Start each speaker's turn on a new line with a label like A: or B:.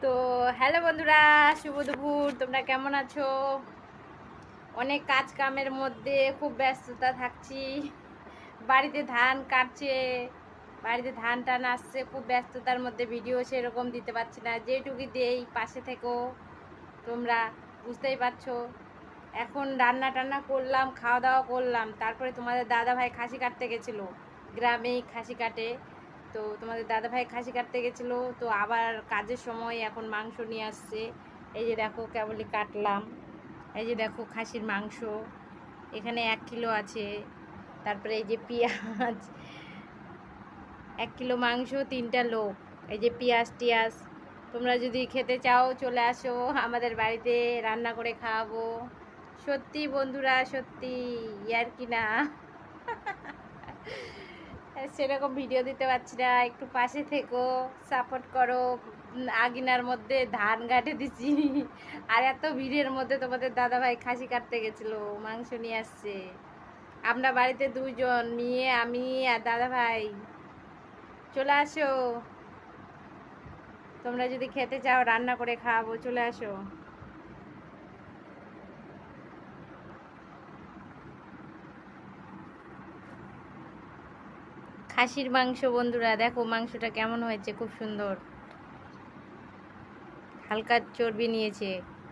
A: তো হ্যালো বন্ধুরা, শুভ দুপুর। তোমরা কেমন আছো? অনেক কাজ কামের মধ্যে খুব ব্যস্ততা থাকছি। বাড়িতে ধান কাটছে, বাড়িতে ধান টান আসছে, খুব ব্যস্ততার মধ্যে ভিডিও সেরকম দিতে পারছি না। যেটুকু দেই পাশে থেকেও, তোমরা বুঝতেই পারছো। এখন রান্না টান্না করলাম, খাওয়া দাওয়া করলাম, তারপরে তোমাদের দাদা ভাই খাসি কাটতে গেছিলো। গ্রামেই খাসি কাটে, তো তোমাদের দাদা ভাই খাসি কাটতে গেছিলো, তো আবার কাজের সময় এখন মাংস নিয়ে আসছে। এই যে দেখো কেবলই কাটলাম। এই যে দেখো খাসির মাংস, এখানে 1 কিলো আছে। তারপরে এই যে পেঁয়াজ, 1 কিলো মাংস, 3টা লোক। এই যে পেঁয়াজ টিয়াজ, তোমরা যদি খেতে চাও চলে আসো আমাদের বাড়িতে, রান্না করে খাওয়াবো। সত্যি বন্ধুরা, সত্যি, ইয়ার কি না। সেরকম ভিডিও দিতে পারছি না, একটু পাশে থেকো, সাপোর্ট করো। আগুনের মধ্যে ধান কাটে দিছি, আর এত ভিড়ের মধ্যে তোমাদের দাদা ভাই খাসি কাটতে গেছিলো, মাংস নিয়ে আসছে। আমরা বাড়িতে 2জন, মেয়ে, আমি আর দাদা ভাই। চলে আসো, তোমরা যদি খেতে চাও রান্না করে খাওয়াবো, চলে আসো। খাসির মাংস বন্ধুরা, দেখো মাংসটা কেমন হয়েছে, খুব সুন্দর, হালকা চর্বি নিয়েছে।